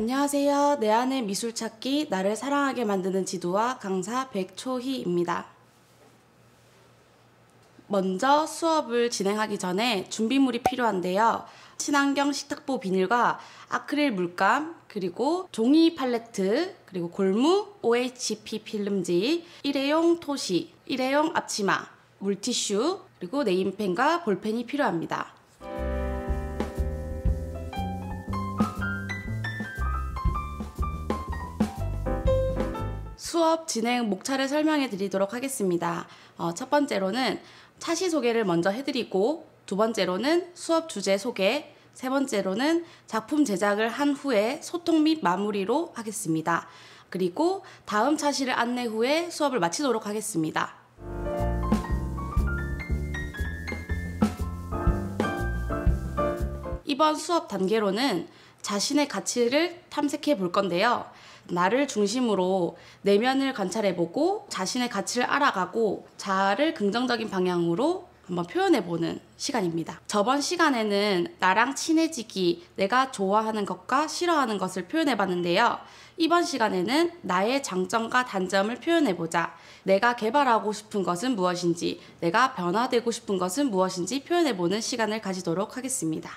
안녕하세요. 내 안의 미술 찾기, 나를 사랑하게 만드는 지도와 강사 백초희입니다. 먼저 수업을 진행하기 전에 준비물이 필요한데요. 친환경 식탁보 비닐과 아크릴 물감, 그리고 종이 팔레트, 그리고 골무, OHP 필름지, 일회용 토시, 일회용 앞치마, 물티슈, 그리고 네임펜과 볼펜이 필요합니다. 수업 진행 목차를 설명해 드리도록 하겠습니다. 첫 번째로는 차시 소개를 먼저 해드리고, 두 번째로는 수업 주제 소개, 세 번째로는 작품 제작을 한 후에 소통 및 마무리로 하겠습니다. 그리고 다음 차시를 안내 후에 수업을 마치도록 하겠습니다. 이번 수업 단계로는 자신의 가치를 탐색해 볼 건데요. 나를 중심으로 내면을 관찰해보고 자신의 가치를 알아가고 자아를 긍정적인 방향으로 한번 표현해보는 시간입니다. 저번 시간에는 나랑 친해지기, 내가 좋아하는 것과 싫어하는 것을 표현해봤는데요. 이번 시간에는 나의 장점과 단점을 표현해보자. 내가 개발하고 싶은 것은 무엇인지, 내가 변화되고 싶은 것은 무엇인지 표현해보는 시간을 가지도록 하겠습니다.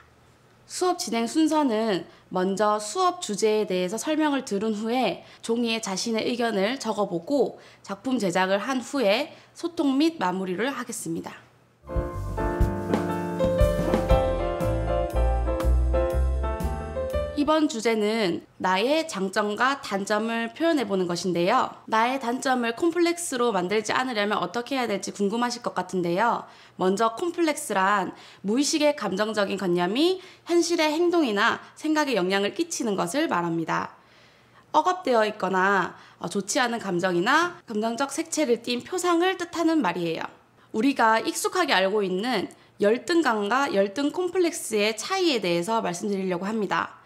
수업 진행 순서는 먼저 수업 주제에 대해서 설명을 들은 후에 종이에 자신의 의견을 적어보고 작품 제작을 한 후에 소통 및 마무리를 하겠습니다. 이번 주제는 나의 장점과 단점을 표현해보는 것인데요. 나의 단점을 콤플렉스로 만들지 않으려면 어떻게 해야 될지 궁금하실 것 같은데요. 먼저 콤플렉스란 무의식의 감정적인 관념이 현실의 행동이나 생각에 영향을 끼치는 것을 말합니다. 억압되어 있거나 좋지 않은 감정이나 감정적 색채를 띤 표상을 뜻하는 말이에요. 우리가 익숙하게 알고 있는 열등감과 열등 콤플렉스의 차이에 대해서 말씀드리려고 합니다.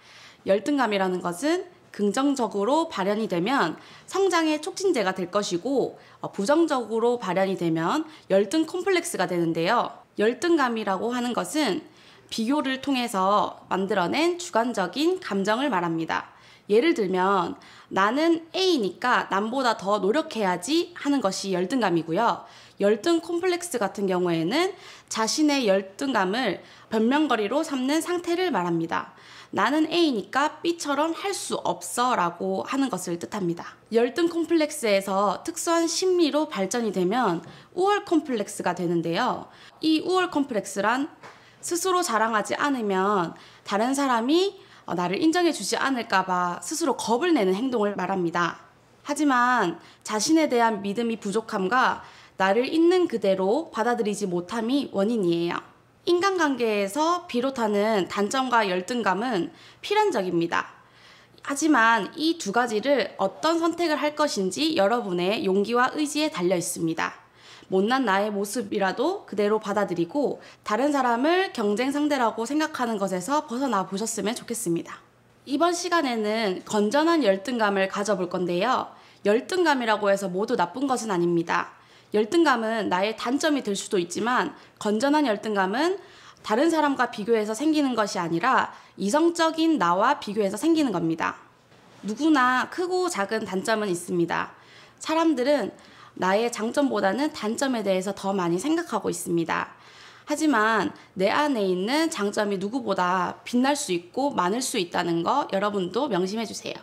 열등감이라는 것은 긍정적으로 발현이 되면 성장의 촉진제가 될 것이고, 부정적으로 발현이 되면 열등 콤플렉스가 되는데요. 열등감이라고 하는 것은 비교를 통해서 만들어낸 주관적인 감정을 말합니다. 예를 들면 나는 A니까 남보다 더 노력해야지 하는 것이 열등감이고요. 열등 콤플렉스 같은 경우에는 자신의 열등감을 변명거리로 삼는 상태를 말합니다. 나는 A니까 B처럼 할 수 없어 라고 하는 것을 뜻합니다. 열등 콤플렉스에서 특수한 심리로 발전이 되면 우월 콤플렉스가 되는데요. 이 우월 콤플렉스란 스스로 자랑하지 않으면 다른 사람이 나를 인정해 주지 않을까봐 스스로 겁을 내는 행동을 말합니다. 하지만 자신에 대한 믿음이 부족함과 나를 있는 그대로 받아들이지 못함이 원인이에요. 인간관계에서 비롯하는 단점과 열등감은 필연적입니다. 하지만 이 두 가지를 어떤 선택을 할 것인지 여러분의 용기와 의지에 달려 있습니다. 못난 나의 모습이라도 그대로 받아들이고 다른 사람을 경쟁 상대라고 생각하는 것에서 벗어나 보셨으면 좋겠습니다. 이번 시간에는 건전한 열등감을 가져볼 건데요. 열등감이라고 해서 모두 나쁜 것은 아닙니다. 열등감은 나의 단점이 될 수도 있지만 건전한 열등감은 다른 사람과 비교해서 생기는 것이 아니라 이성적인 나와 비교해서 생기는 겁니다. 누구나 크고 작은 단점은 있습니다. 사람들은 나의 장점보다는 단점에 대해서 더 많이 생각하고 있습니다. 하지만 내 안에 있는 장점이 누구보다 빛날 수 있고 많을 수 있다는 거 여러분도 명심해 주세요.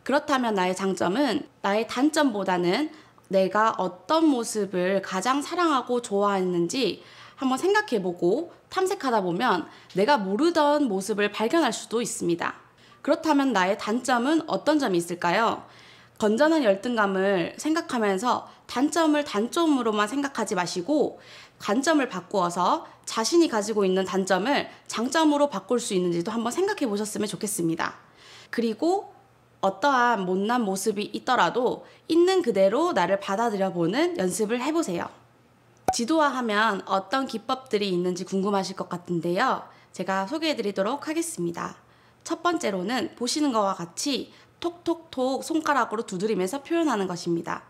그렇다면 나의 장점은 나의 단점보다는 내가 어떤 모습을 가장 사랑하고 좋아했는지 한번 생각해보고 탐색하다 보면 내가 모르던 모습을 발견할 수도 있습니다. 그렇다면 나의 단점은 어떤 점이 있을까요? 건전한 열등감을 생각하면서 단점을 단점으로만 생각하지 마시고 관점을 바꾸어서 자신이 가지고 있는 단점을 장점으로 바꿀 수 있는지도 한번 생각해 보셨으면 좋겠습니다. 그리고 어떠한 못난 모습이 있더라도 있는 그대로 나를 받아들여 보는 연습을 해보세요. 지도화하면 어떤 기법들이 있는지 궁금하실 것 같은데요. 제가 소개해 드리도록 하겠습니다. 첫 번째로는 보시는 것과 같이 톡톡톡 손가락으로 두드리면서 표현하는 것입니다.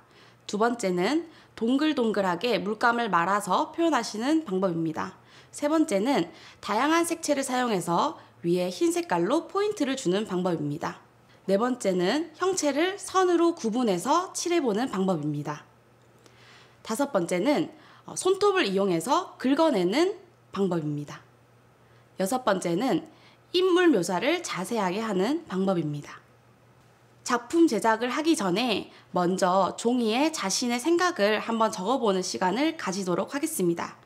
두 번째는 동글동글하게 물감을 말아서 표현하시는 방법입니다. 세 번째는 다양한 색채를 사용해서 위에 흰 색깔로 포인트를 주는 방법입니다. 네 번째는 형체를 선으로 구분해서 칠해보는 방법입니다. 다섯 번째는 손톱을 이용해서 긁어내는 방법입니다. 여섯 번째는 인물 묘사를 자세하게 하는 방법입니다. 작품 제작을 하기 전에 먼저 종이에 자신의 생각을 한번 적어보는 시간을 가지도록 하겠습니다.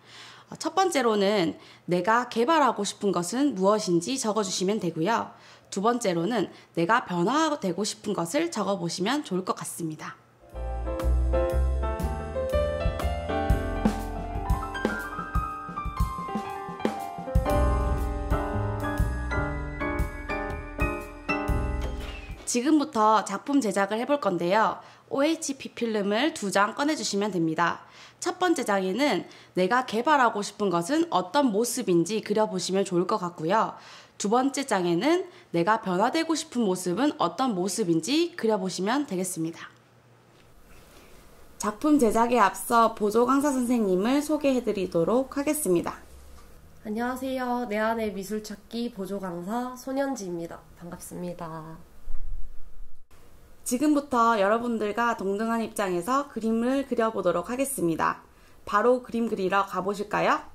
첫 번째로는 내가 개발하고 싶은 것은 무엇인지 적어주시면 되고요. 두 번째로는 내가 변화되고 싶은 것을 적어보시면 좋을 것 같습니다. 지금부터 작품 제작을 해볼 건데요. OHP 필름을 2장 꺼내주시면 됩니다. 첫 번째 장에는 내가 개발하고 싶은 것은 어떤 모습인지 그려보시면 좋을 것 같고요. 두 번째 장에는 내가 변화되고 싶은 모습은 어떤 모습인지 그려보시면 되겠습니다. 작품 제작에 앞서 보조 강사 선생님을 소개해드리도록 하겠습니다. 안녕하세요. 내 안의 미술 찾기 보조 강사 손현지입니다. 반갑습니다. 지금부터 여러분들과 동등한 입장에서 그림을 그려보도록 하겠습니다. 바로 그림 그리러 가보실까요?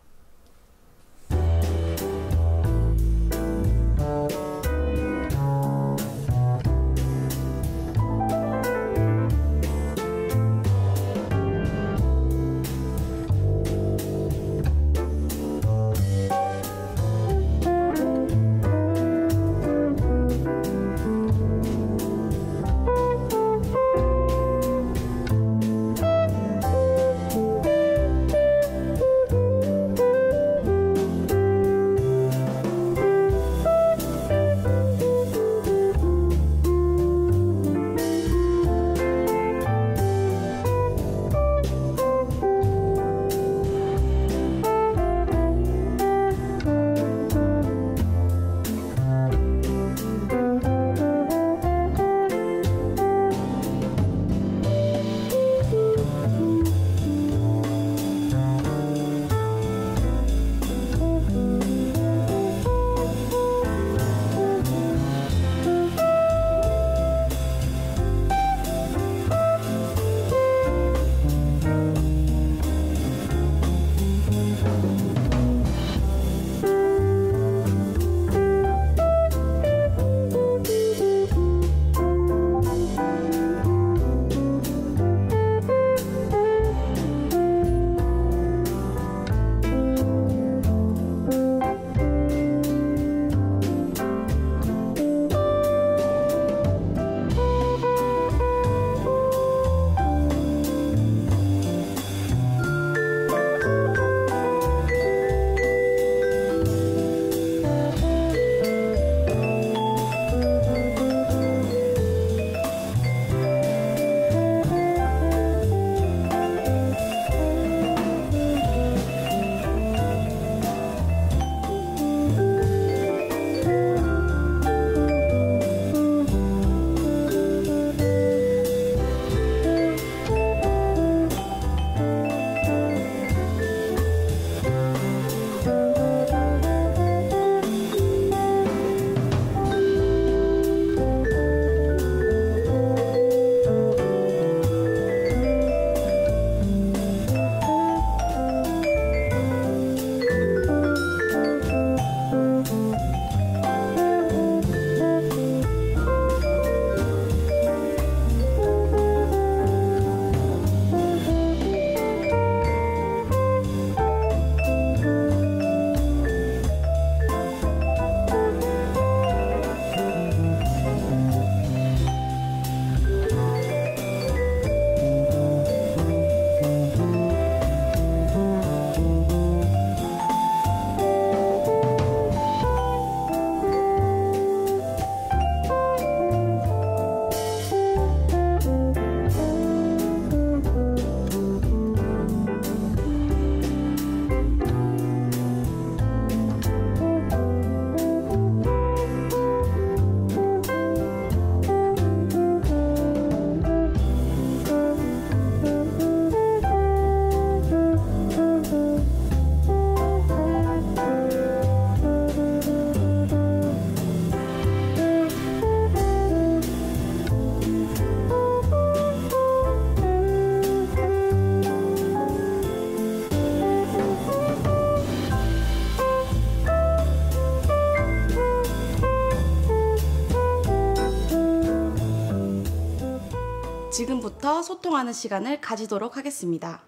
지금부터 소통하는 시간을 가지도록 하겠습니다.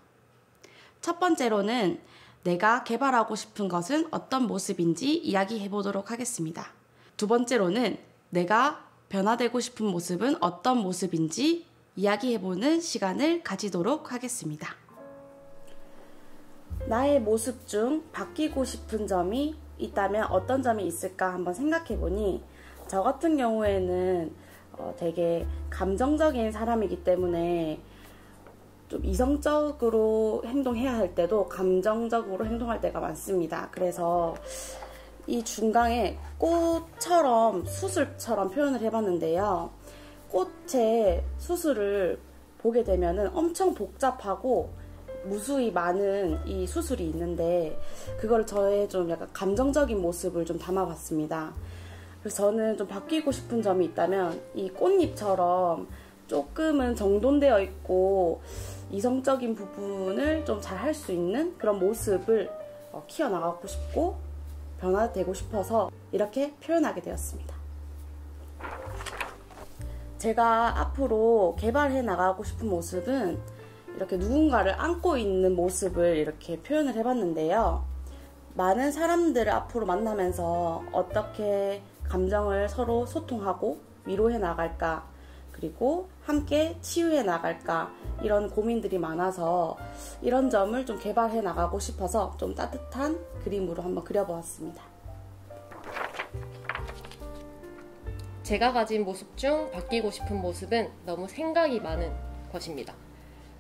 첫 번째로는 내가 개발하고 싶은 것은 어떤 모습인지 이야기해 보도록 하겠습니다. 두 번째로는 내가 변화되고 싶은 모습은 어떤 모습인지 이야기해 보는 시간을 가지도록 하겠습니다. 나의 모습 중 바뀌고 싶은 점이 있다면 어떤 점이 있을까 한번 생각해 보니, 저 같은 경우에는 되게 감정적인 사람이기 때문에 좀 이성적으로 행동해야 할 때도 감정적으로 행동할 때가 많습니다. 그래서 이 중간에 꽃처럼 수술처럼 표현을 해봤는데요. 꽃의 수술을 보게 되면은 엄청 복잡하고 무수히 많은 이 수술이 있는데, 그걸 저의 좀 약간 감정적인 모습을 좀 담아봤습니다. 그래서 저는 좀 바뀌고 싶은 점이 있다면 이 꽃잎처럼 조금은 정돈되어 있고 이성적인 부분을 좀 잘 할 수 있는 그런 모습을 키워나가고 싶고 변화되고 싶어서 이렇게 표현하게 되었습니다. 제가 앞으로 개발해 나가고 싶은 모습은 이렇게 누군가를 안고 있는 모습을 이렇게 표현을 해봤는데요. 많은 사람들을 앞으로 만나면서 어떻게 감정을 서로 소통하고 위로해 나갈까, 그리고 함께 치유해 나갈까, 이런 고민들이 많아서 이런 점을 좀 개발해 나가고 싶어서 좀 따뜻한 그림으로 한번 그려보았습니다. 제가 가진 모습 중 바뀌고 싶은 모습은 너무 생각이 많은 것입니다.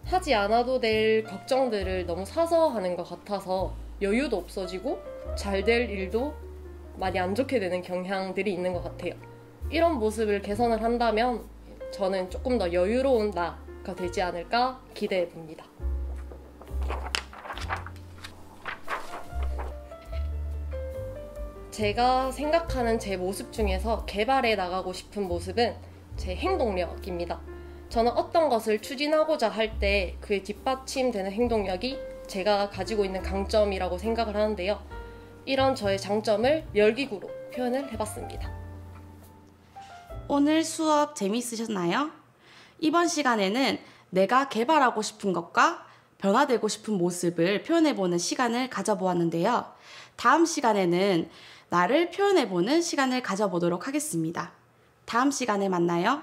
하지 않아도 될 걱정들을 너무 사서 하는 것 같아서 여유도 없어지고 잘 될 일도 많이 안 좋게 되는 경향들이 있는 것 같아요. 이런 모습을 개선을 한다면 저는 조금 더 여유로운 나가 되지 않을까 기대해 봅니다. 제가 생각하는 제 모습 중에서 개발해 나가고 싶은 모습은 제 행동력입니다. 저는 어떤 것을 추진하고자 할 때 그에 뒷받침되는 행동력이 제가 가지고 있는 강점이라고 생각을 하는데요. 이런 저의 장점을 열기구로 표현을 해봤습니다. 오늘 수업 재미있으셨나요? 이번 시간에는 내가 개발하고 싶은 것과 변화되고 싶은 모습을 표현해보는 시간을 가져보았는데요. 다음 시간에는 나를 표현해보는 시간을 가져보도록 하겠습니다. 다음 시간에 만나요.